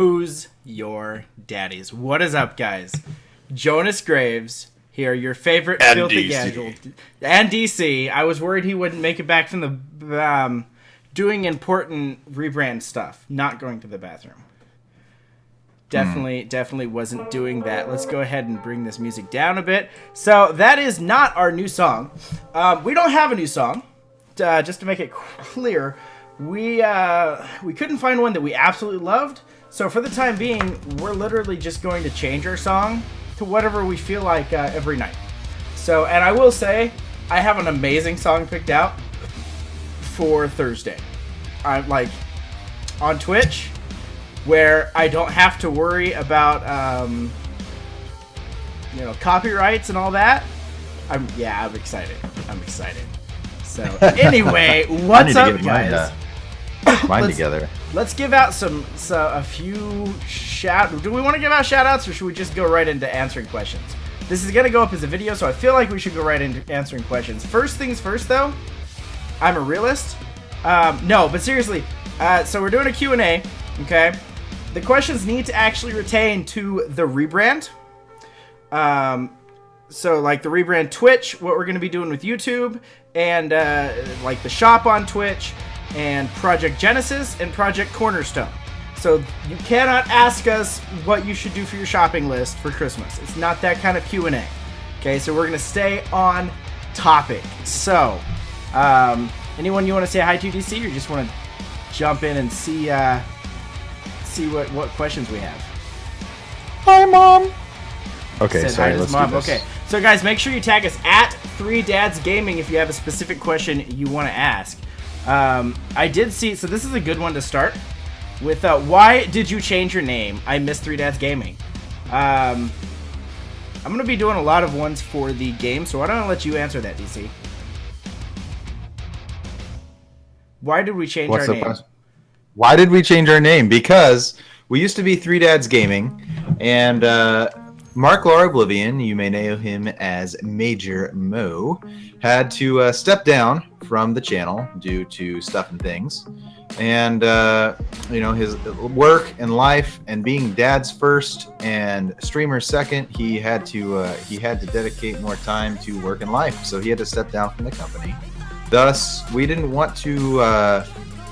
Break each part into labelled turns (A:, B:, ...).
A: Who's Your Daddies? What is up, guys? Jonas Graves here, your favorite
B: and
A: filthy
B: DC.
A: casual. And DC. I was worried he wouldn't make it back from the doing important rebrand stuff, not going to the bathroom. Definitely wasn't doing that. Let's go ahead and bring this music down a bit. So that is not our new song. We don't have a new song. Just to make it clear, we couldn't find one that we absolutely loved. So for the time being, we're literally just going to change our song to whatever we feel like every night. So, and I will say, I have an amazing song picked out for Thursday. I'm like on Twitch, where I don't have to worry about copyrights and all that. I'm excited. So anyway, what's up, guys?
C: Mine together.
A: Let's give out a few do we want to give out shout outs, or should we just go right into answering questions? This is going to go up as a video, so I feel like we should go right into answering questions. First things first, though, I'm a realist. No, but seriously, so we're doing a Q&A, okay? The questions need to actually retain to the rebrand. So like the rebrand Twitch, what we're going to be doing with YouTube, and like the shop on Twitch, and Project Genesis and Project Cornerstone. So you cannot ask us what you should do for your shopping list for Christmas. It's not that kind of Q&A. Okay, so we're going to stay on topic. So, anyone you want to say hi to, DC, or just want to jump in and see what questions we have?
C: Hi, Mom. Okay,
A: Said
C: sorry,
A: hi to
C: let's
A: his mom.
C: do this.
A: Okay, so guys, make sure you tag us at 3dadsgaming if you have a specific question you want to ask. I did see, so this is a good one to start with. Why did you change your name? I miss 3dadsgaming. I'm going to be doing a lot of ones for the game, so why don't I let you answer that, DC? Why did we change our name?
C: Why did we change our name? Because we used to be 3dadsgaming, and Mark Law Oblivion, you may know him as Major Mo, had to step down from the channel due to stuff and things, and his work and life, and being dad's first and streamer second, he had to dedicate more time to work and life, so he had to step down from the company. Thus, we didn't want to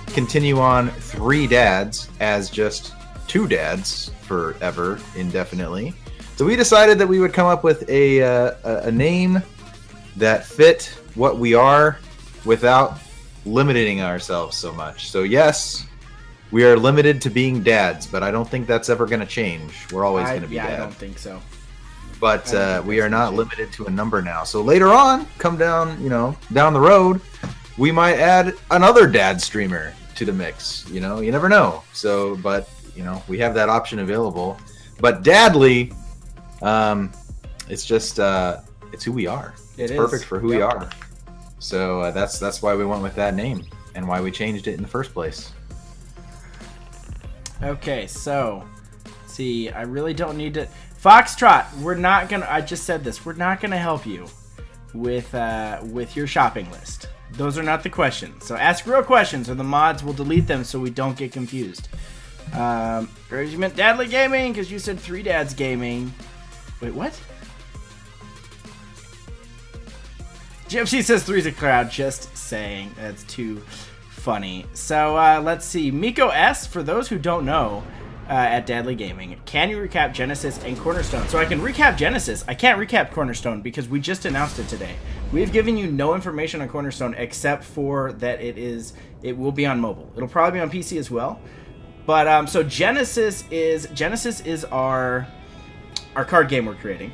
C: continue on 3 dads as just 2 dads forever, indefinitely. So we decided that we would come up with a name that fit what we are without limiting ourselves so much. So yes, we are limited to being dads, but I don't think that's ever going to change. We're always going to be dads.
A: I don't think so.
C: But we are not limited to a number now. So later on, come down the road, we might add another dad streamer to the mix. You never know. So, but we have that option available. But Dadly, it's just it's who we are. It's perfect for who we are. So that's why we went with that name and why we changed it in the first place.
A: Okay, so see, I really don't need to. Foxtrot, I just said this. We're not gonna help you with your shopping list. Those are not the questions. So ask real questions, or the mods will delete them so we don't get confused. Or you meant DadlyGaming because you said 3dadsgaming. Wait, what? Gypsy says 3's a crowd. Just saying. That's too funny. So let's see. Miko S, for those who don't know, at DadlyGaming, can you recap Genesis and Cornerstone? So I can recap Genesis. I can't recap Cornerstone because we just announced it today. We've given you no information on Cornerstone except for that it will be on mobile. It'll probably be on PC as well. But so Genesis is our card game we're creating.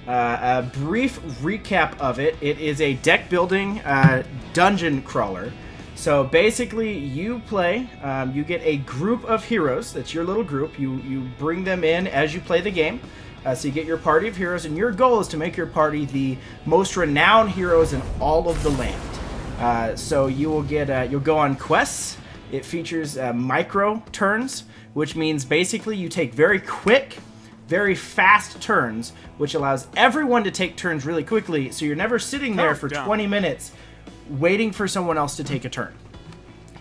A: A brief recap of it. It is a deck building dungeon crawler. So basically, you play. You get a group of heroes. That's your little group. You bring them in as you play the game. So you get your party of heroes, and your goal is to make your party the most renowned heroes in all of the land. So you will get you'll go on quests. It features micro turns, which means basically you take very quick, very fast turns, which allows everyone to take turns really quickly. So you're never sitting there for 20 minutes waiting for someone else to take a turn,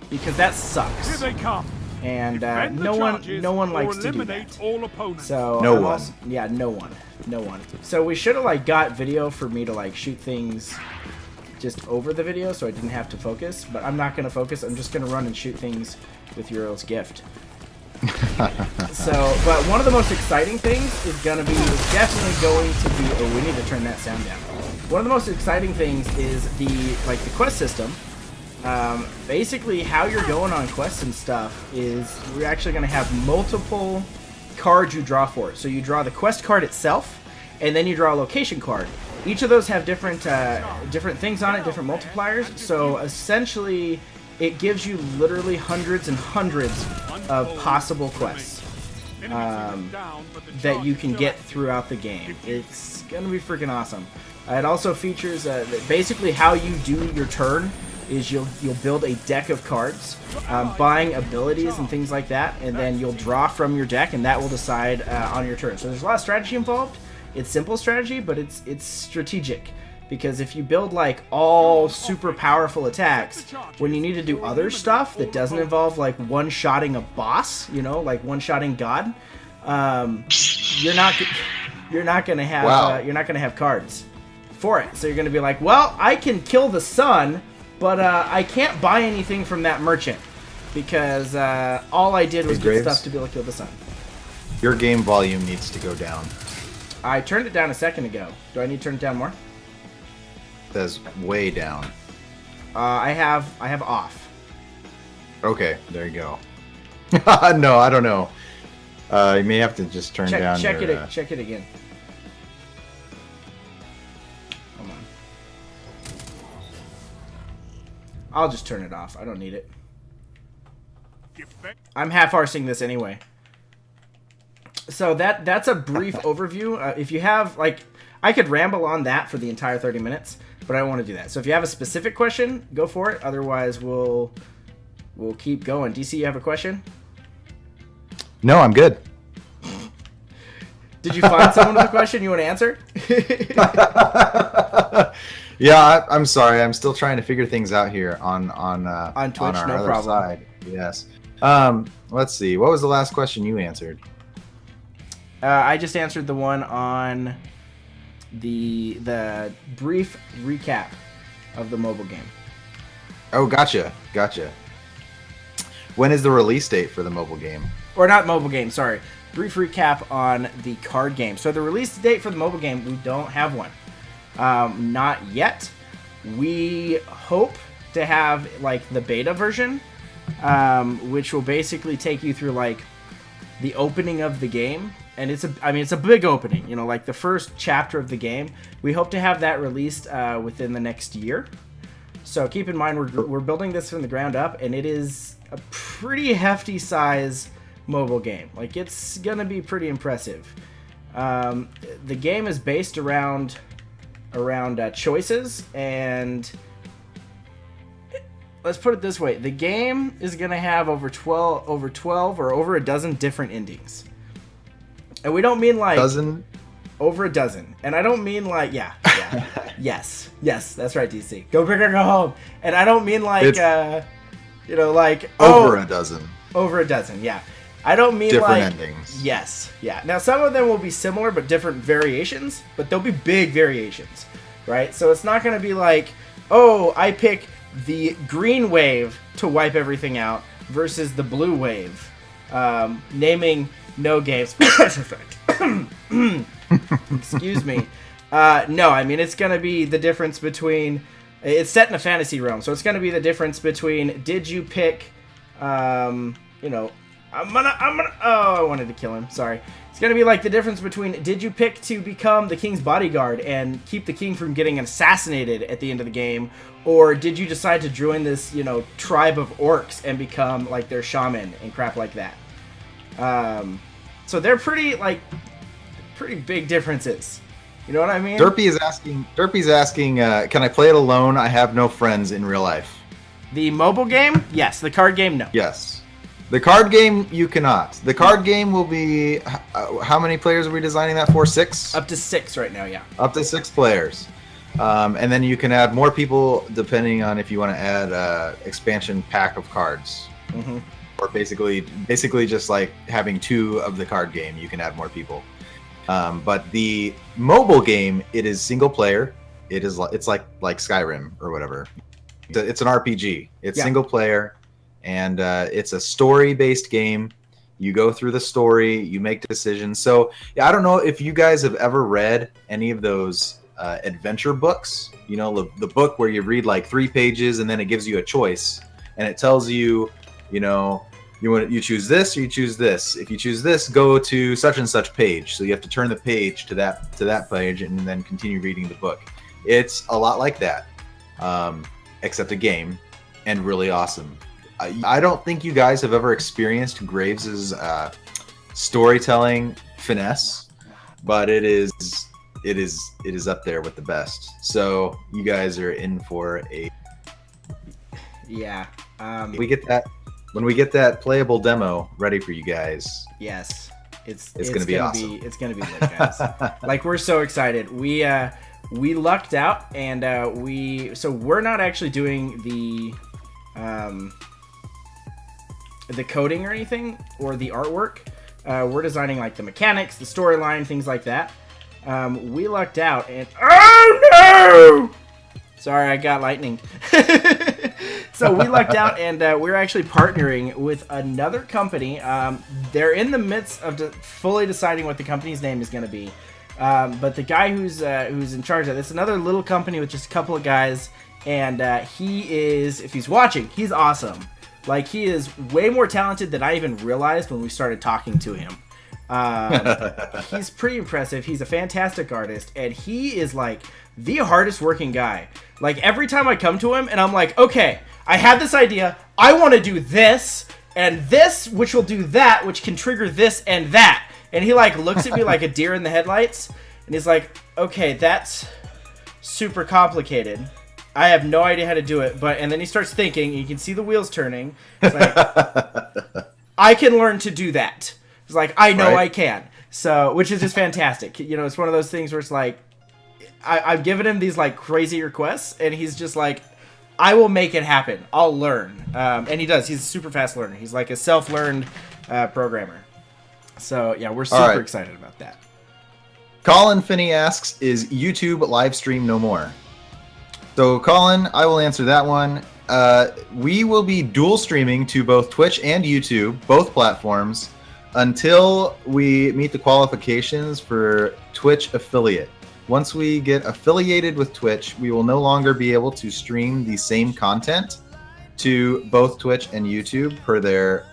A: because that sucks.
D: Here they come.
A: and no one likes to do that. So
C: no one.
A: Yeah, no one. So we should have like got video for me to like shoot things just over the video, so I didn't have to focus. But I'm not gonna focus. I'm just gonna run and shoot things with Uriel's gift. So, but one of the most exciting things is definitely going to be. Oh, we need to turn that sound down. One of the most exciting things is the quest system. Basically, how you're going on quests and stuff is we're actually going to have multiple cards you draw for it. So you draw the quest card itself, and then you draw a location card. Each of those have different things on it, different multipliers. So essentially, it gives you literally hundreds and hundreds of possible quests that you can get throughout the game. It's gonna be freaking awesome. It also features basically how you do your turn is you'll build a deck of cards, buying abilities and things like that, and then you'll draw from your deck, and that will decide on your turn. So there's a lot of strategy involved. It's simple strategy, but it's strategic. Because if you build like all super powerful attacks, when you need to do other stuff that doesn't involve like one-shotting a boss, you know, like one-shotting God, you're not gonna have cards for it. So you're gonna be like, well, I can kill the sun, but I can't buy anything from that merchant because all I did was get stuff to be able to kill the sun.
C: Your game volume needs to go down.
A: I turned it down a second ago. Do I need to turn it down more?
C: That's way down.
A: I have off.
C: Okay, there you go. No, I don't know. You may have to just turn down.
A: Check it again. Hold on. I'll just turn it off. I don't need it. I'm half-arsing this anyway. So that's a brief overview. If you have like, I could ramble on that for the entire 30 minutes. But I don't want to do that. So if you have a specific question, go for it. Otherwise, we'll keep going. DC, you have a question?
C: No, I'm good.
A: Did you find someone with a question you want to answer?
C: Yeah, I'm sorry. I'm still trying to figure things out here on
A: Twitch.
C: On our
A: no
C: other
A: problem.
C: Side. Yes. Let's see. What was the last question you answered?
A: I just answered the one on the brief recap of the mobile game.
C: Oh, gotcha. When is the release date for the mobile game?
A: Or not mobile game, sorry. Brief recap on the card game. So the release date for the mobile game, we don't have one. Not yet. We hope to have like the beta version, which will basically take you through like the opening of the game. And it's a big opening, you know, like the first chapter of the game. We hope to have that released within the next year. So keep in mind, we're building this from the ground up, and it is a pretty hefty size mobile game. Like, it's gonna be pretty impressive. The game is based around choices, and let's put it this way: the game is gonna have over 12 or over a dozen different endings. And we don't mean like over a dozen. And I don't mean like yes, that's right, DC. Go big or go home. And I don't mean like like
C: over a dozen.
A: Over a dozen, yeah. I don't mean
C: different
A: like
C: endings.
A: Yes, yeah. Now some of them will be similar but different variations, but they'll be big variations, right? So it's not going to be like, oh, I pick the green wave to wipe everything out versus the blue wave. Naming no games. Excuse me. No, I mean, it's going to be the difference between... It's set in a fantasy realm, so it's going to be the difference between did you pick... I wanted to kill him. Sorry. It's going to be like the difference between did you pick to become the king's bodyguard and keep the king from getting assassinated at the end of the game, or did you decide to join this, tribe of orcs and become like their shaman and crap like that. So they're pretty big differences. You know what I mean?
C: Derpy's asking, can I play it alone? I have no friends in real life.
A: The mobile game? Yes. The card game? No.
C: Yes. The card game, you cannot. The card game will be... how many players are we designing that for? 6?
A: Up to 6 right now, yeah.
C: Up to 6 players. And then you can add more people depending on if you want to add an expansion pack of cards.
A: Mm-hmm.
C: or basically just like having 2 of the card game. You can add more people. But the mobile game, it is single player. It's like Skyrim or whatever. It's an RPG. It's single player, and it's a story-based game. You go through the story, you make decisions. So I don't know if you guys have ever read any of those adventure books. You know, the book where you read like 3 pages and then it gives you a choice, and it tells you, you know, you choose this or you choose this. If you choose this, go to such and such page. So you have to turn the page to that page and then continue reading the book. It's a lot like that, except a game, and really awesome. I don't think you guys have ever experienced Graves's storytelling finesse, but it is up there with the best. So you guys are in for a when we get that playable demo ready for you guys.
A: Yes, it's
C: gonna be awesome.
A: It's gonna be lit, guys. Like, we're so excited. We lucked out, and we're not actually doing the coding or anything, or the artwork. We're designing like the mechanics, the storyline, things like that. We lucked out, and oh no! Sorry, I got lightning. So we lucked out, and we're actually partnering with another company. They're in the midst of fully deciding what the company's name is going to be. But the guy who's in charge of this, another little company with just a couple of guys, and he is, if he's watching, he's awesome. Like, he is way more talented than I even realized when we started talking to him. He's pretty impressive. He's a fantastic artist, and he is like the hardest working guy. Like, every time I come to him and I'm like, okay, I had this idea, I want to do this and this, which will do that, which can trigger this and that, and he like looks at me like a deer in the headlights, and he's like, okay, that's super complicated, I have no idea how to do it, and then he starts thinking, you can see the wheels turning. It's like, I can learn to do that. It's like, I know I can. So, which is just fantastic. You know, it's one of those things where it's like, I've given him these like crazy requests, and he's just like, I will make it happen. I'll learn. And he does. He's a super fast learner. He's like a self-learned programmer. So, yeah, we're super excited about that.
C: Colin Finney asks, is YouTube live stream no more? So, Colin, I will answer that one. We will be dual streaming to both Twitch and YouTube, both platforms, until we meet the qualifications for Twitch affiliate. Once we get affiliated with Twitch, we will no longer be able to stream the same content to both Twitch and YouTube per their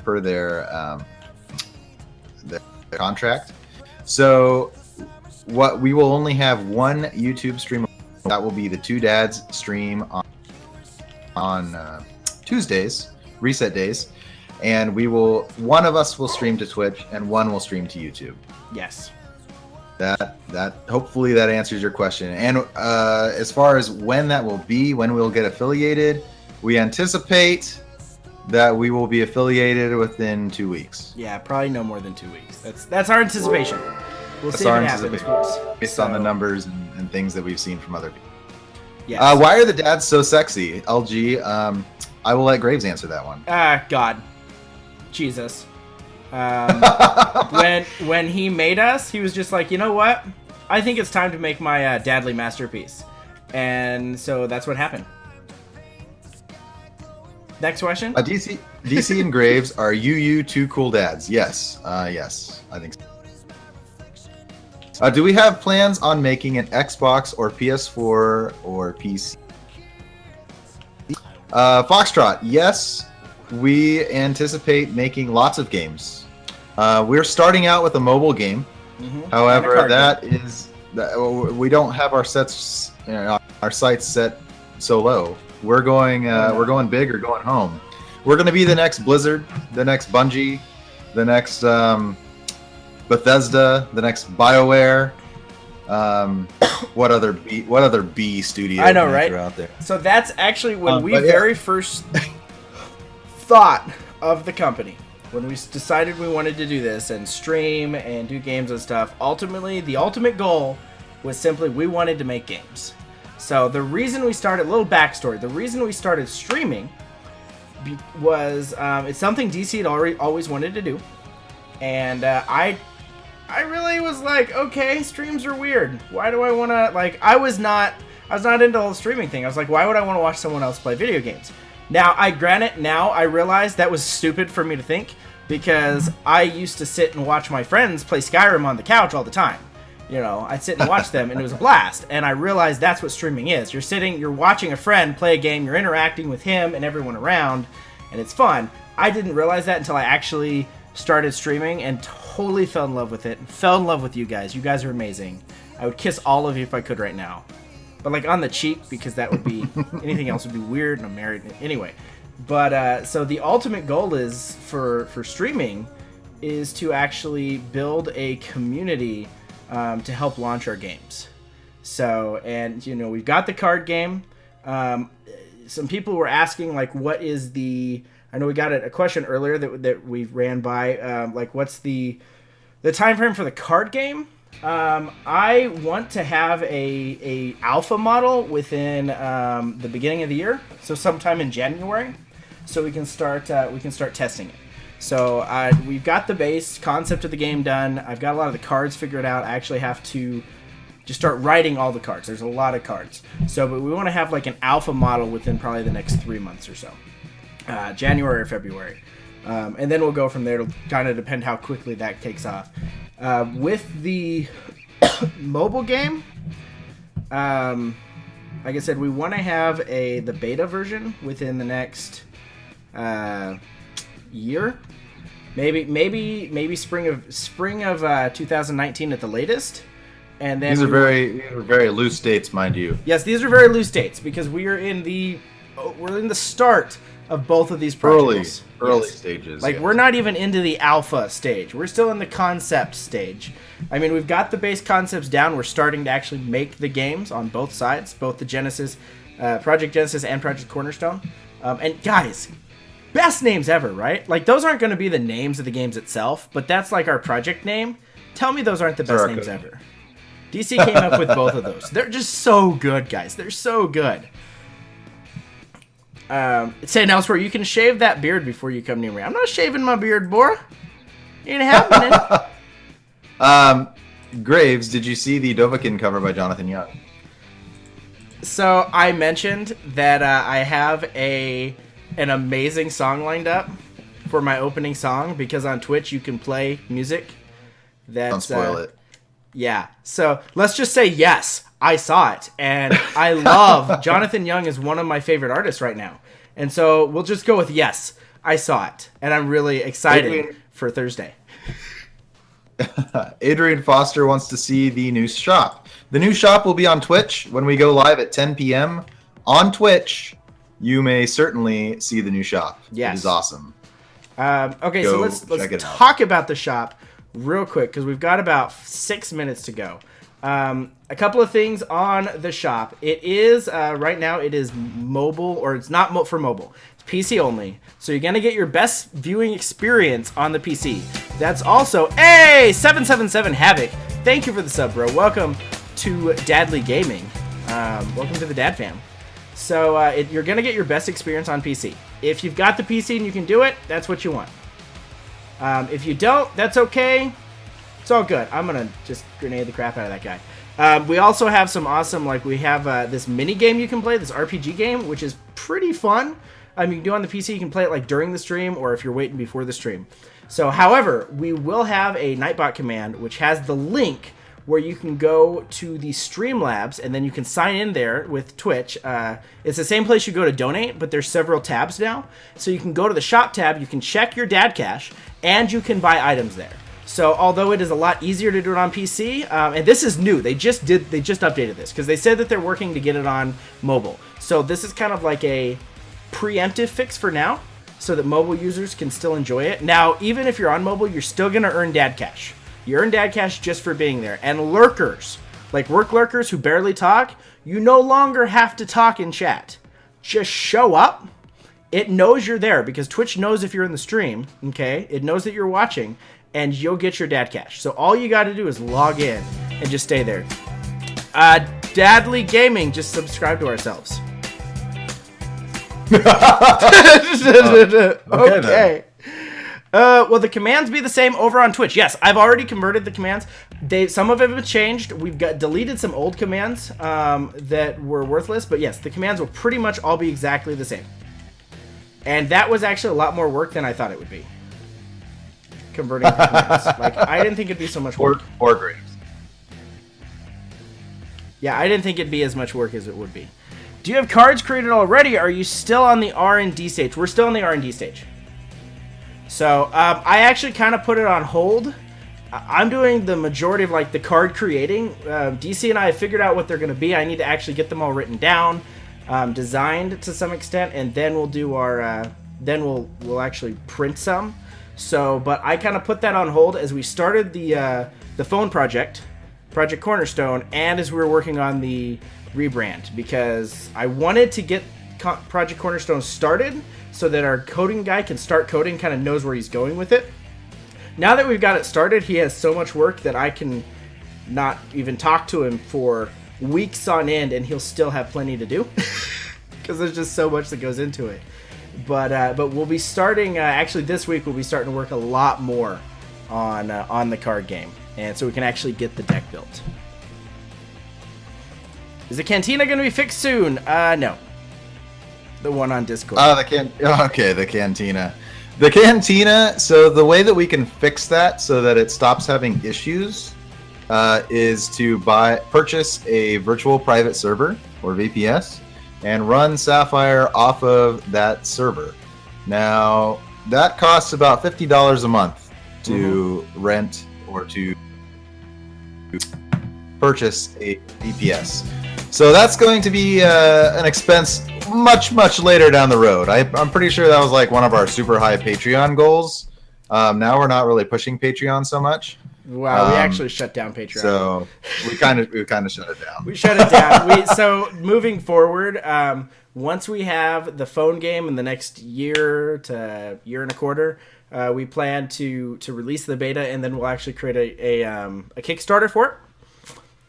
C: contract. So, what we will only have one YouTube stream. That will be the Two Dads stream on Tuesdays, reset days, and one of us will stream to Twitch and one will stream to YouTube.
A: Yes.
C: That hopefully that answers your question. And as far as when that will be, when we'll get affiliated, we anticipate that we will be affiliated within 2 weeks.
A: Yeah, probably no more than 2 weeks. That's our anticipation. We'll see if it happens.
C: Based on the numbers and things that we've seen from other people.
A: Yes.
C: Why are the dads so sexy? LG, I will let Graves answer that one.
A: God. Jesus. When he made us, he was just like, you know what? I think it's time to make my dadly masterpiece. And so that's what happened. Next question.
C: DC and Graves, are you two cool dads? Yes. Yes, I think so. Do we have plans on making an Xbox or PS4 or PC? Foxtrot, yes. We anticipate making lots of games. We're starting out with a mobile game. Mm-hmm. However, we don't have our sights set so low. We're going big or going home. We're going to be the next Blizzard, the next Bungie, the next Bethesda, the next BioWare. What other B studio?
A: I know, right?
C: Are out there?
A: So that's actually when we very first thought of the company. When we decided we wanted to do this and stream and do games and stuff, ultimately, the ultimate goal was simply we wanted to make games. So the reason we started, little backstory, the reason we started streaming was it's something DC had always wanted to do, and I really was like, okay, streams are weird. Why do I want to, like, I was not into the whole streaming thing. I was like, why would I want to watch someone else play video games? Now, I realize that was stupid for me to think, because I used to sit and watch my friends play Skyrim on the couch all the time. You know, I'd sit and watch them, and it was a blast. And I realized that's what streaming is. You're watching a friend play a game, you're interacting with him and everyone around, and it's fun. I didn't realize that until I actually started streaming and totally fell in love with it. Fell in love with you guys. You guys are amazing. I would kiss all of you if I could right now. But, like, on the cheek, because that would be... anything else would be weird, and I'm married. Anyway. But, so the ultimate goal is, for streaming, is to actually build a community to help launch our games. So, and, you know, we've got the card game. Some people were asking, like, what is the... I know we got a question earlier that we ran by, like, what's the time frame for the card game? I want to have a alpha model within the beginning of the year, so sometime in January, so we can start testing it. So we've got the base concept of the game done. I've got a lot of the cards figured out. I actually have to just start writing all the cards. There's a lot of cards. So, but we want to have like an alpha model within probably the next 3 months or so. January or February. And then we'll go from there. It'll kind of depend how quickly that takes off. With the mobile game, like I said, we want to have the beta version within the next year. Maybe spring of 2019 at the latest. And then
C: these are very loose dates, mind you.
A: Yes, these are very loose dates because we're in the start of both of these projects.
C: Early stages.
A: Like, we're not even into the alpha stage. We're still in the concept stage. I mean, we've got the base concepts down. We're starting to actually make the games on both sides, both the Genesis, Project Genesis and Project Cornerstone. And guys, best names ever, right? Like, those aren't going to be the names of the games itself, but that's like our project name. Tell me those aren't the best names ever. DC came up with both of those. They're just so good, guys. They're so good. Saying elsewhere, you can shave that beard before you come near me. I'm not shaving my beard, boy. Ain't happening.
C: Graves, did you see the Dovahkiin cover by Jonathan Young?
A: So I mentioned that I have an amazing song lined up for my opening song because on Twitch you can play music.
C: Don't spoil it.
A: Yeah. So let's just say yes. I saw it, and I love Jonathan Young is one of my favorite artists right now. And so we'll just go with yes, I saw it, and I'm really excited for Thursday.
C: Adrian Foster wants to see the new shop. The new shop will be on Twitch when we go live at 10 p.m. on Twitch. You may certainly see the new shop.
A: Yes.
C: It is awesome.
A: Okay, so let's talk about the shop real quick because we've got about 6 minutes to go. A couple of things on the shop. It is, right now, it is mobile, or it's not for mobile. It's PC only. So you're going to get your best viewing experience on the PC. That's also, 777 Havoc. Thank you for the sub, bro. Welcome to DadlyGaming. Welcome to the Dad fam. So you're going to get your best experience on PC. If you've got the PC and you can do it, that's what you want. If you don't, that's okay. It's all good. I'm going to just grenade the crap out of that guy. We also have some awesome, like we have this mini game you can play, this RPG game, which is pretty fun. You can do it on the PC. You can play it like during the stream or if you're waiting before the stream. So, however, we will have a Nightbot command, which has the link where you can go to the Streamlabs and then you can sign in there with Twitch. It's the same place you go to donate, but there's several tabs now. So you can go to the shop tab, you can check your dad cash, and you can buy items there. So although it is a lot easier to do it on PC, and this is new, they just updated this because they said that they're working to get it on mobile. So this is kind of like a preemptive fix for now, so that mobile users can still enjoy it. Now, even if you're on mobile, you're still gonna earn dad cash. You earn dad cash just for being there. And lurkers, like work lurkers who barely talk, you no longer have to talk in chat. Just show up. It knows you're there because Twitch knows if you're in the stream. Okay, it knows that you're watching. And you'll get your dad cash. So all you got to do is log in and just stay there. DadlyGaming, just subscribe to ourselves. Okay. Will the commands be the same over on Twitch? Yes, I've already converted the commands. Some of them have changed. We've deleted some old commands that were worthless, but yes, the commands will pretty much all be exactly the same. And that was actually a lot more work than I thought it would be. Converting the commands. Like, I didn't think it'd be so much work.
C: Or grapes.
A: Yeah, I didn't think it'd be as much work as it would be. Do you have cards created already? Or are you still on the R&D stage? We're still on the R&D stage. So, I actually kind of put it on hold. I'm doing the majority of, like, the card creating. DC and I have figured out what they're going to be. I need to actually get them all written down, designed to some extent, and then we'll do our, then we'll actually print some. So, but I kind of put that on hold as we started the phone project, Project Cornerstone, and as we were working on the rebrand, because I wanted to get Project Cornerstone started so that our coding guy can start coding, kind of knows where he's going with it. Now that we've got it started, he has so much work that I can not even talk to him for weeks on end, and he'll still have plenty to do because there's just so much that goes into it. But we'll be starting actually this week. We'll be starting to work a lot more on the card game, and so we can actually get the deck built. Is the Cantina going to be fixed soon? No. The one on Discord.
C: Okay, the Cantina. The Cantina, so the way that we can fix that so that it stops having issues is to purchase a virtual private server, or VPS, and run Sapphire off of that server. Now, that costs about $50 a month to rent or to purchase a VPS. So that's going to be an expense much, much later down the road. I'm pretty sure that was like one of our super high Patreon goals. Now we're not really pushing Patreon so much.
A: Wow, we actually shut down Patreon.
C: So we kind of shut it down.
A: We shut it down. So moving forward, once we have the phone game in the next year to year and a quarter, we plan to release the beta, and then we'll actually create a Kickstarter for it.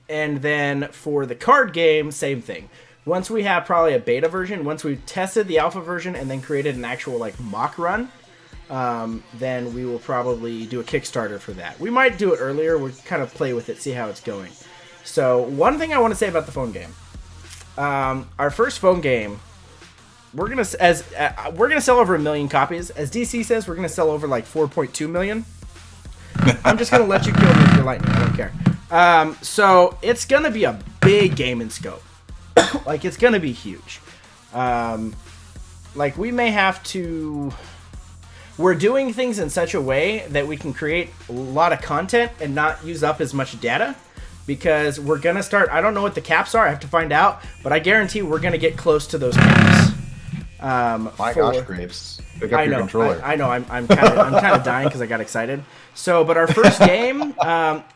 A: And then for the card game, same thing. Once we have probably a beta version, once we've tested the alpha version and then created an actual like mock run, then we will probably do a Kickstarter for that. We might do it earlier. We'll kind of play with it, see how it's going. So one thing I want to say about the phone game, our first phone game, we're gonna sell over 1 million copies. As DC says, we're gonna sell over like 4.2 million. I'm just gonna let you kill me with your lightning. I don't care. So it's gonna be a big game in scope. Like, it's gonna be huge. Like, we may have to... We're doing things in such a way that we can create a lot of content and not use up as much data, because we're gonna start... I don't know what the caps are, I have to find out, but I guarantee we're gonna get close to those caps.
C: Gosh, Graves. Pick up your controller.
A: I know. I'm kind of dying because I got excited. So, but our first game,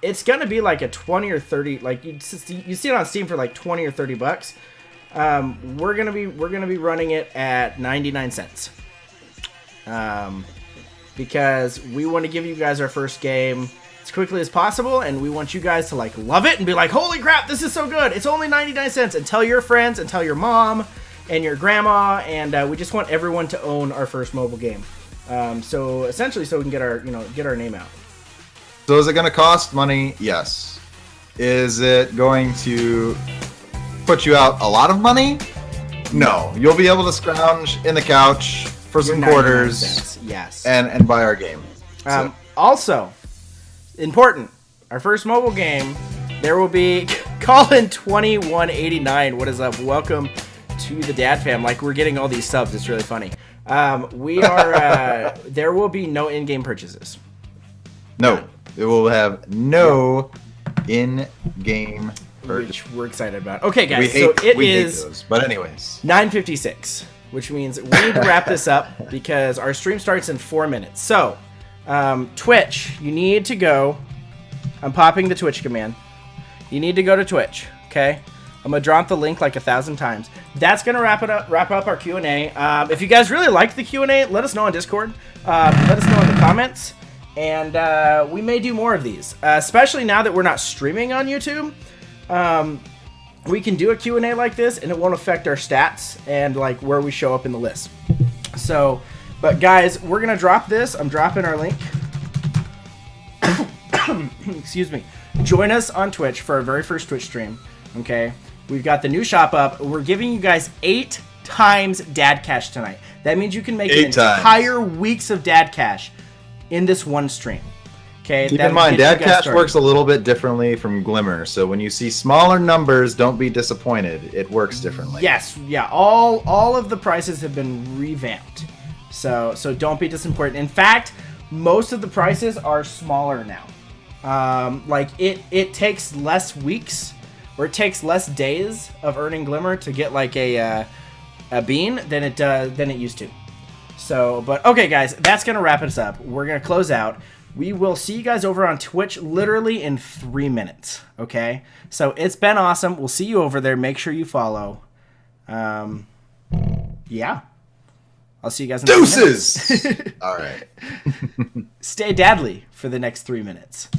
A: it's gonna be like a 20 or 30. Like you see it on Steam for like 20 or 30 bucks. We're gonna be running it at 99 cents. Because we want to give you guys our first game as quickly as possible, and we want you guys to like love it and be like, holy crap, this is so good! It's only 99 cents, and tell your friends and tell your mom and your grandma, and we just want everyone to own our first mobile game. So essentially, so we can get our name out.
C: So is it going to cost money? Yes. Is it going to put you out a lot of money? No. You'll be able to scrounge in the couch for some quarters,
A: yes,
C: and buy our game.
A: Also, important, our first mobile game, there will be Colin 2189. What is up? Welcome to the Dad Fam. Like, we're getting all these subs. It's really funny. We are. There will be no in-game purchases.
C: No, it will have no in-game purchase.
A: Which we're excited about. Okay, guys.
C: We hate those, but anyways,
A: 9:56, which means we need to wrap this up because our stream starts in 4 minutes. So, Twitch, you need to go. I'm popping the Twitch command. You need to go to Twitch. Okay. I'm gonna drop the link like 1,000 times. That's gonna wrap up our Q&A. If you guys really liked the Q&A, let us know on Discord. Let us know in the comments, and we may do more of these, especially now that we're not streaming on YouTube. we can do a Q&A like this, and it won't affect our stats and like where we show up in the list. So, but guys, we're gonna drop this. I'm dropping our link. Excuse me. Join us on Twitch for our very first Twitch stream. Okay, we've got the new shop up. We're giving you guys 8 times Dad Cash tonight. That means you can make an entire weeks of Dad Cash in this one stream. Okay.
C: Keep in mind, Dad Cash works a little bit differently from Glimmer. So when you see smaller numbers, don't be disappointed. It works differently.
A: Yes. Yeah. All of the prices have been revamped. So don't be disappointed. In fact, most of the prices are smaller now. Like it takes less weeks, or it takes less days of earning Glimmer to get like a bean than it used to. So, but okay, guys, that's gonna wrap us up. We're gonna close out. We will see you guys over on Twitch literally in 3 minutes. Okay, so it's been awesome. We'll see you over there. Make sure you follow. Yeah, I'll see you guys in
C: Deuces. All right.
A: Stay dadly for the next 3 minutes.